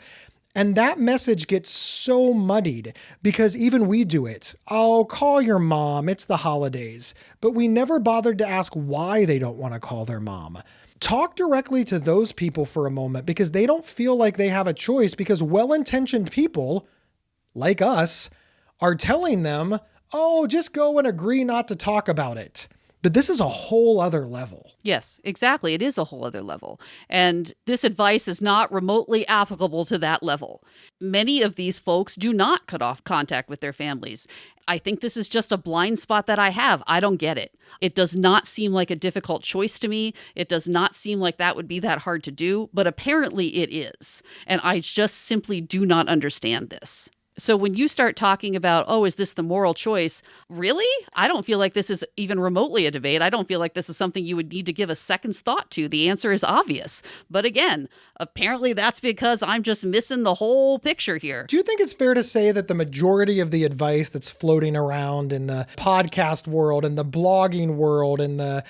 And that message gets so muddied because even we do it. Oh, call your mom. It's the holidays. But we never bothered to ask why they don't want to call their mom. Talk directly to those people for a moment because they don't feel like they have a choice because well-intentioned people like us are telling them, oh, just go and agree not to talk about it. But this is a whole other level. Yes, exactly. It is a whole other level. And this advice is not remotely applicable to that level. Many of these folks do not cut off contact with their families. I think this is just a blind spot that I have. I don't get it. It does not seem like a difficult choice to me. It does not seem like that would be that hard to do, but apparently it is. And I just simply do not understand this. So when you start talking about, oh, is this the moral choice? Really? I don't feel like this is even remotely a debate. I don't feel like this is something you would need to give a second's thought to. The answer is obvious. But again, apparently that's because I'm just missing the whole picture here. Do you think it's fair to say that the majority of the advice that's floating around in the podcast world and the blogging world and the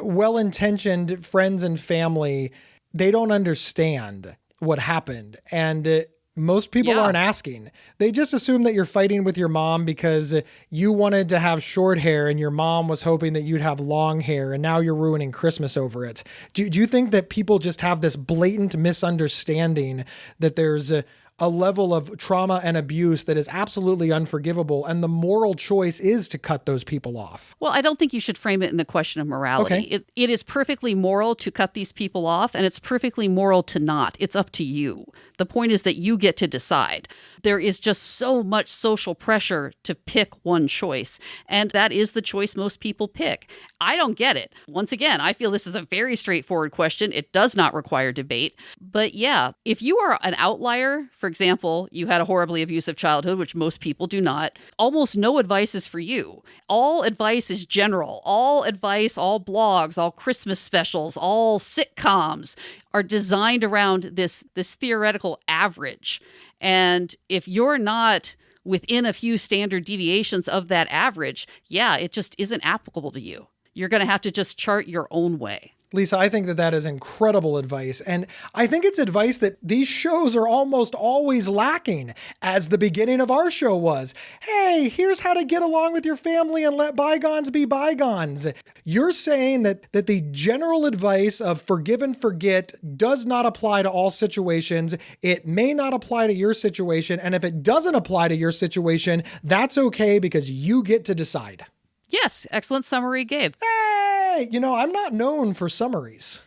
well-intentioned friends and family, they don't understand what happened? And most people aren't asking. They just assume that you're fighting with your mom because you wanted to have short hair and your mom was hoping that you'd have long hair and now you're ruining Christmas over it. Do you think that people just have this blatant misunderstanding that there's a level of trauma and abuse that is absolutely unforgivable and the moral choice is to cut those people off? Well, I don't think you should frame it in the question of morality. Okay. It is perfectly moral to cut these people off, and it's perfectly moral to not. It's up to you. The point is that you get to decide. There is just so much social pressure to pick one choice, and that is the choice most people pick. I don't get it. Once again, I feel this is a very straightforward question. It does not require debate. But yeah, if you are an outlier, for example, you had a horribly abusive childhood, which most people do not, almost no advice is for you. All advice is general. All advice, all blogs, all Christmas specials, all sitcoms are designed around this theoretical average. And if you're not within a few standard deviations of that average, yeah, it just isn't applicable to you. You're going to have to just chart your own way. Lisa, I think that is incredible advice. And I think it's advice that these shows are almost always lacking, as the beginning of our show was. Hey, here's how to get along with your family and let bygones be bygones. You're saying that the general advice of forgive and forget does not apply to all situations. It may not apply to your situation. And if it doesn't apply to your situation, that's okay because you get to decide. Yes. Excellent summary, Gabe. Hey, I'm not known for summaries.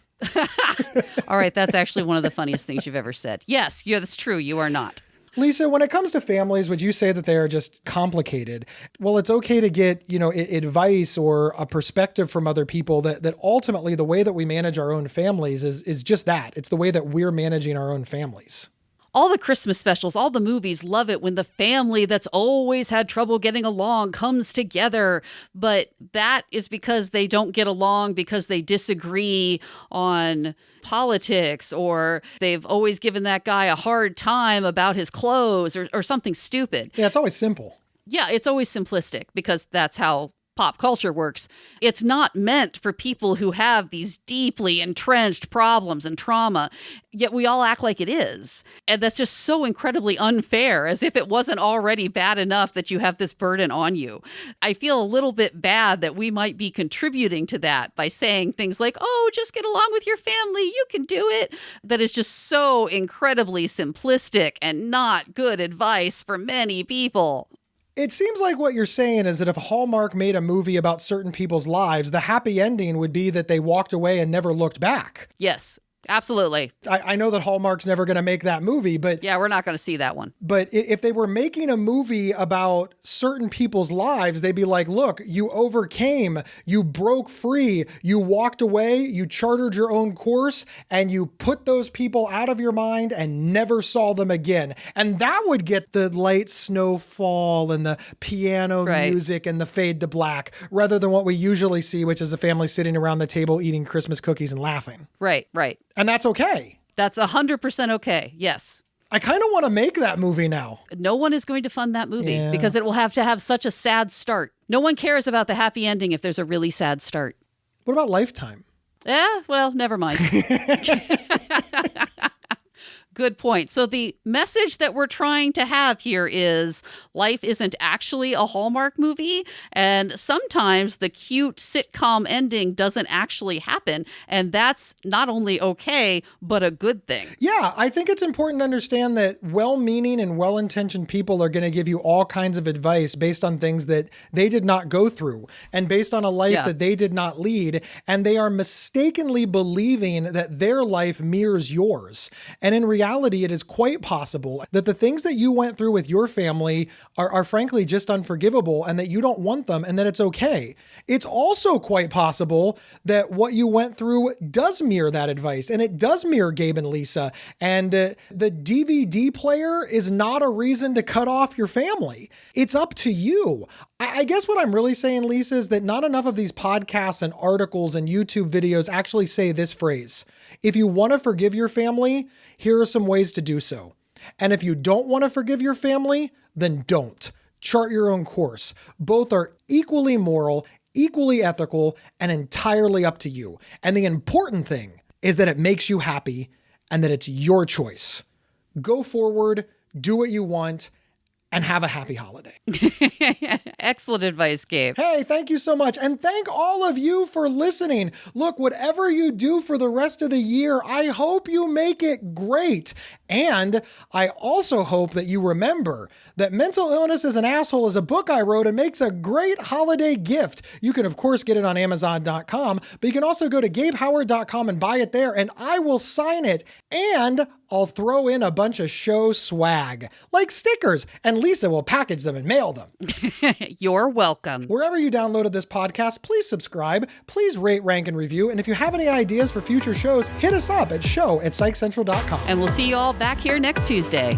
All right. That's actually one of the funniest things you've ever said. Yes, that's true. You are not. Lisa, when it comes to families, would you say that they are just complicated? Well, it's okay to get, advice or a perspective from other people that ultimately the way that we manage our own families is just that. It's the way that we're managing our own families. All the Christmas specials, all the movies love it when the family that's always had trouble getting along comes together. But that is because they don't get along because they disagree on politics, or they've always given that guy a hard time about his clothes or something stupid. Yeah, it's always simple. Yeah, it's always simplistic because that's how pop culture works. It's not meant for people who have these deeply entrenched problems and trauma, yet we all act like it is. And that's just so incredibly unfair, as if it wasn't already bad enough that you have this burden on you. I feel a little bit bad that we might be contributing to that by saying things like, oh, just get along with your family, you can do it. That is just so incredibly simplistic and not good advice for many people. It seems like what you're saying is that if Hallmark made a movie about certain people's lives, the happy ending would be that they walked away and never looked back. Yes, absolutely. I know that Hallmark's never going to make that movie, but... Yeah, we're not going to see that one. But if they were making a movie about certain people's lives, they'd be like, look, you overcame, you broke free, you walked away, you chartered your own course, and you put those people out of your mind and never saw them again. And that would get the light snowfall and the piano music and the fade to black, rather than what we usually see, which is a family sitting around the table eating Christmas cookies and laughing. Right. And that's okay. That's 100% okay. Yes. I kind of want to make that movie now. No one is going to fund that movie because it will have to have such a sad start. No one cares about the happy ending if there's a really sad start. What about Lifetime? Well, never mind. Good point. So the message that we're trying to have here is life isn't actually a Hallmark movie. And sometimes the cute sitcom ending doesn't actually happen. And that's not only okay, but a good thing. Yeah, I think it's important to understand that well-meaning and well-intentioned people are going to give you all kinds of advice based on things that they did not go through and based on a life that they did not lead. And they are mistakenly believing that their life mirrors yours. And in reality, it is quite possible that the things that you went through with your family are frankly just unforgivable and that you don't want them and that it's okay. It's also quite possible that what you went through does mirror that advice and it does mirror Gabe and Lisa. And the DVD player is not a reason to cut off your family. It's up to you. I guess what I'm really saying, Lisa, is that not enough of these podcasts and articles and YouTube videos actually say this phrase. If you want to forgive your family, here are some ways to do so. And if you don't want to forgive your family, then don't. Chart your own course. Both are equally moral, equally ethical, and entirely up to you. And the important thing is that it makes you happy and that it's your choice. Go forward, do what you want, and have a happy holiday. Excellent advice, Gabe. Hey, thank you so much. And thank all of you for listening. Look, whatever you do for the rest of the year, I hope you make it great. And I also hope that you remember that Mental Illness is an Asshole is a book I wrote and makes a great holiday gift. You can, of course, get it on Amazon.com, but you can also go to GabeHoward.com and buy it there, and I will sign it. And I'll throw in a bunch of show swag, like stickers, and Lisa will package them and mail them. You're welcome. Wherever you downloaded this podcast, please subscribe, please rate, rank, and review. And if you have any ideas for future shows, hit us up at show@psychcentral.com. And we'll see you all back here next Tuesday.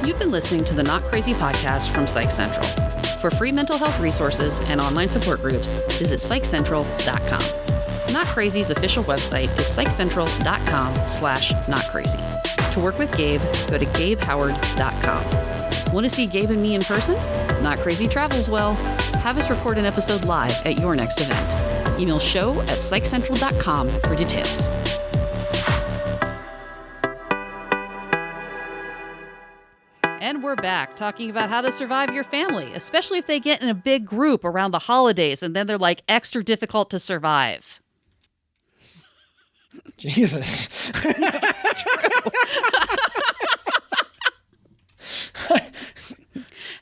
You've been listening to the Not Crazy podcast from Psych Central. For free mental health resources and online support groups, visit psychcentral.com. Not Crazy's official website is psychcentral.com/notcrazy. To work with Gabe, go to GabeHoward.com. Want to see Gabe and me in person? Not Crazy travels well. Have us record an episode live at your next event. Email show@psychcentral.com for details. And we're back talking about how to survive your family, especially if they get in a big group around the holidays and then they're like extra difficult to survive. Jesus. That's true.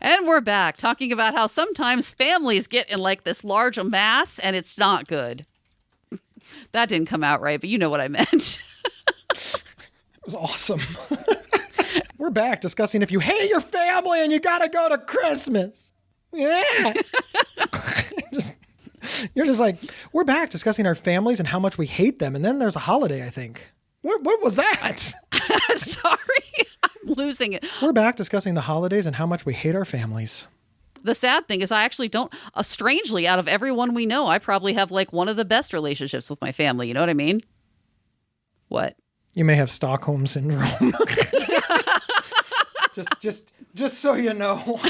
And we're back talking about how sometimes families get in like this large mass and it's not good. That didn't come out right, but you know what I meant. It was awesome. We're back discussing if you hate your family and you got to go to Christmas. Yeah. You're just like, we're back discussing our families and how much we hate them. And then there's a holiday, I think. What was that? Sorry, I'm losing it. We're back discussing the holidays and how much we hate our families. The sad thing is I actually don't, strangely, out of everyone we know, I probably have like one of the best relationships with my family. You know what I mean? What? You may have Stockholm syndrome. just so you know.